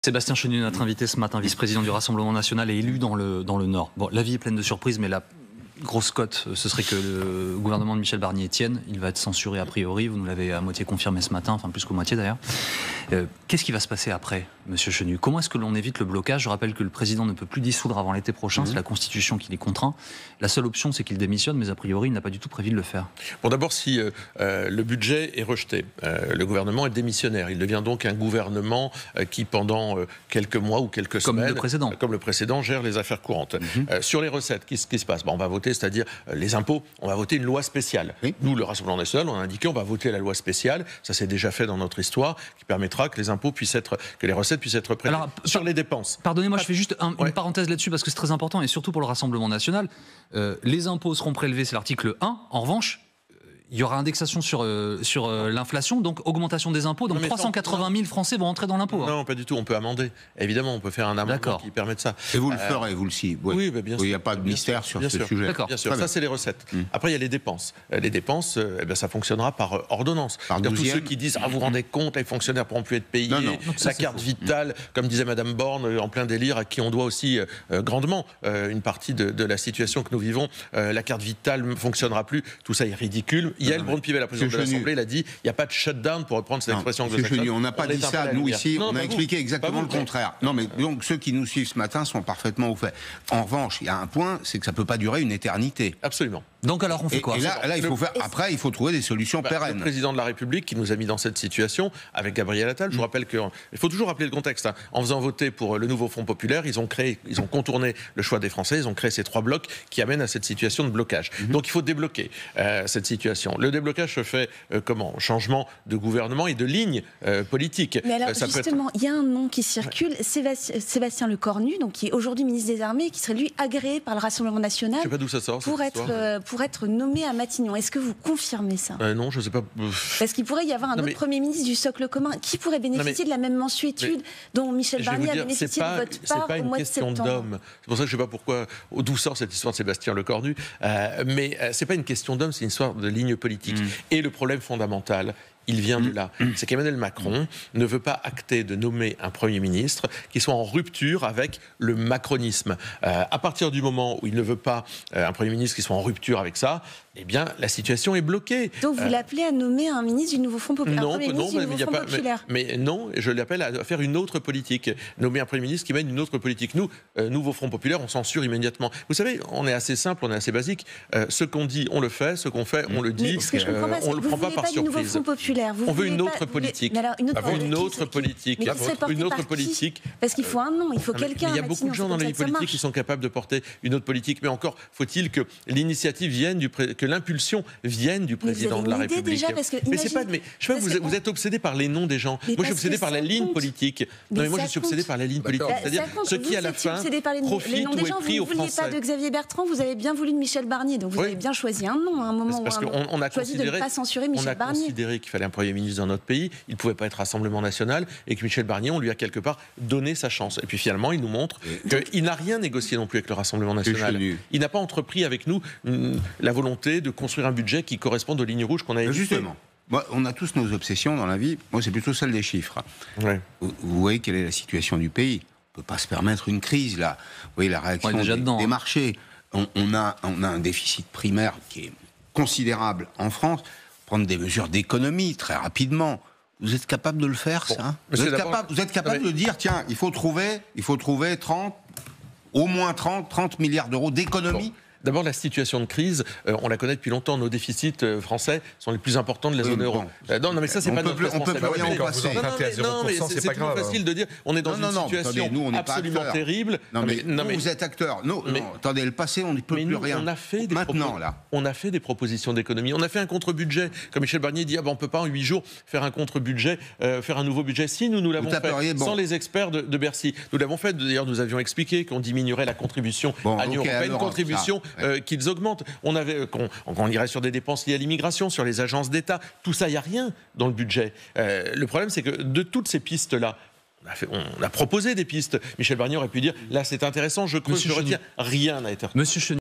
Sébastien Chenu, notre invité ce matin, vice-président du Rassemblement National et élu dans le Nord. Bon, la vie est pleine de surprises, mais la grosse cote, ce serait que le gouvernement de Michel Barnier tienne. Il va être censuré a priori, vous nous l'avez à moitié confirmé ce matin, enfin plus qu'à moitié d'ailleurs. Qu'est-ce qui va se passer après, monsieur Chenu? Comment est-ce que l'on évite le blocage? Je rappelle que le président ne peut plus dissoudre avant l'été prochain, c'est la Constitution qui les contraint. La seule option, c'est qu'il démissionne, mais a priori, il n'a pas du tout prévu de le faire. Bon, d'abord, si le budget est rejeté, le gouvernement est démissionnaire. Il devient donc un gouvernement qui, pendant quelques mois ou quelques semaines, comme le précédent, gère les affaires courantes. Sur les recettes, qu'est-ce qui se passe? On va voter, c'est-à-dire les impôts, on va voter une loi spéciale. Nous, le Rassemblement National, on a indiqué on va voter la loi spéciale. Ça s'est déjà fait dans notre histoire, qui permettra que les impôts puissent être, que les recettes puissent être prélevées. Sur les dépenses. Pardonnez-moi, je fais juste une parenthèse là-dessus parce que c'est très important et surtout pour le Rassemblement National. Les impôts seront prélevés, c'est l'article 1. En revanche, il y aura indexation sur l'inflation, donc augmentation des impôts. Donc 380 000 Français vont entrer dans l'impôt. Non, pas du tout. On peut amender. Évidemment, on peut faire un amendement qui permet de ça. Et vous le ferez, vous le si. Oui, bien sûr. Il n'y a pas de mystère sur ce sujet. Bien sûr. Ça, c'est les recettes. Après, il y a les dépenses. Les dépenses, ça fonctionnera par ordonnance. Tous ceux qui disent vous vous rendez compte, les fonctionnaires ne pourront plus être payés. La carte vitale, comme disait Madame Borne, en plein délire, à qui on doit aussi grandement une partie de la situation que nous vivons. La carte vitale ne fonctionnera plus. Tout ça est ridicule. Yael Braun-Pivet, la présidente de l'Assemblée, l'a dit, il n'y a pas de shutdown, pour reprendre cette expression anglo-saxonne. On n'a pas dit ça, nous, ici, on a expliqué exactement le contraire. Non, mais donc, ceux qui nous suivent ce matin sont parfaitement au fait. En revanche, il y a un point, c'est que ça ne peut pas durer une éternité. Absolument. Donc alors, on fait quoi? Et là, il faut faire. Après, il faut trouver des solutions pérennes. Le président de la République qui nous a mis dans cette situation, avec Gabriel Attal, je vous rappelle qu'il faut toujours rappeler le contexte. En faisant voter pour le nouveau Front populaire, ils ont contourné le choix des Français, ils ont créé ces 3 blocs qui amènent à cette situation de blocage. Donc il faut débloquer cette situation. Le déblocage se fait comment? Changement de gouvernement et de ligne politique. Mais alors justement, il y a un nom qui circule, Sébastien Lecornu, donc qui est aujourd'hui ministre des Armées, qui serait lui agréé par le Rassemblement National. Je sais pas d'où ça sort. Pour être nommé à Matignon. Est-ce que vous confirmez ça? Non, je ne sais pas. Parce qu'il pourrait y avoir un autre Premier ministre du socle commun qui pourrait bénéficier de la même mensuétude dont Michel Barnier a bénéficié de votre part au mois de septembre. C'est pas une question d'homme. C'est pour ça que je ne sais pas pourquoi, d'où sort cette histoire de Sébastien Lecornu. Mais ce n'est pas une question d'homme, c'est une histoire de ligne politique. Et le problème fondamental, il vient de là. C'est qu'Emmanuel Macron ne veut pas acter de nommer un Premier ministre qui soit en rupture avec le macronisme. À partir du moment où il ne veut pas un Premier ministre qui soit en rupture avec ça, eh bien, la situation est bloquée. Donc vous l'appelez à nommer un ministre du nouveau Front populaire? Mais non, je l'appelle à faire une autre politique. Nommer un Premier ministre qui mène une autre politique. Nous, nouveau Front populaire, on censure immédiatement. Vous savez, on est assez simple, on est assez basique. Ce qu'on dit, on le fait. Ce qu'on fait, on le dit. On ne le prend pas par surprise. On veut une autre politique. Une autre politique. Une autre politique. Parce qu'il faut un nom, il faut quelqu'un. Il y a beaucoup de gens dans la vie politique qui sont capables de porter une autre politique. Mais encore, faut-il que l'initiative vienne que l'impulsion vienne du président de la République. Déjà, parce que mais c'est pas. Mais je sais pas. Vous êtes obsédé par les noms des gens. Moi, je suis obsédé par la ligne politique. Non, mais moi, je suis obsédé par la ligne politique. C'est-à-dire ce qui, à la fin, profite ou est pris aux Français. Vous ne vouliez pas de Xavier Bertrand, vous avez bien voulu de Michel Barnier. Donc vous avez bien choisi un nom à un moment où on a choisi de ne pas censurer Michel Barnier. On a considéré qu'il fallait un Premier ministre dans notre pays. Il ne pouvait pas être Rassemblement National et que Michel Barnier, on lui a quelque part donné sa chance. Et puis finalement, il nous montre qu'il n'a rien négocié non plus avec le Rassemblement National. Il n'a pas entrepris avec nous la volonté de construire un budget qui corresponde aux lignes rouges qu'on a édictées. Justement. On a tous nos obsessions dans la vie. Moi, c'est plutôt celle des chiffres. Vous voyez quelle est la situation du pays. On ne peut pas se permettre une crise, là. Vous voyez la réaction des marchés. On a un déficit primaire qui est considérable en France. Prendre des mesures d'économie très rapidement. Vous êtes capable de le faire, ça? Vous êtes capable de dire, tiens, il faut trouver 30, au moins 30 milliards d'euros d'économie? D'abord, la situation de crise, on la connaît depuis longtemps. Nos déficits français sont les plus importants de la zone euro. Non, mais ça, c'est pas notre responsabilité. On peut plus rien en passer. Non, mais c'est plus facile de dire. On est dans une situation absolument terrible. Non, mais vous êtes acteur. Non, attendez, le passé, on ne peut plus rien. On a fait des propositions d'économie. On a fait un contre-budget. Comme Michel Barnier dit, on ne peut pas en 8 jours faire un contre-budget, faire un nouveau budget. Si, nous l'avons fait, sans les experts de Bercy. Nous l'avons fait. D'ailleurs, nous avions expliqué qu'on diminuerait la contribution à l'Union européenne, une contribution qu'ils augmentent. On irait sur des dépenses liées à l'immigration, sur les agences d'État. Tout ça, il n'y a rien dans le budget. Le problème, c'est que de toutes ces pistes-là, on a proposé des pistes. Michel Barnier aurait pu dire, là, c'est intéressant, je creuse, je retiens. Rien n'a été retenu.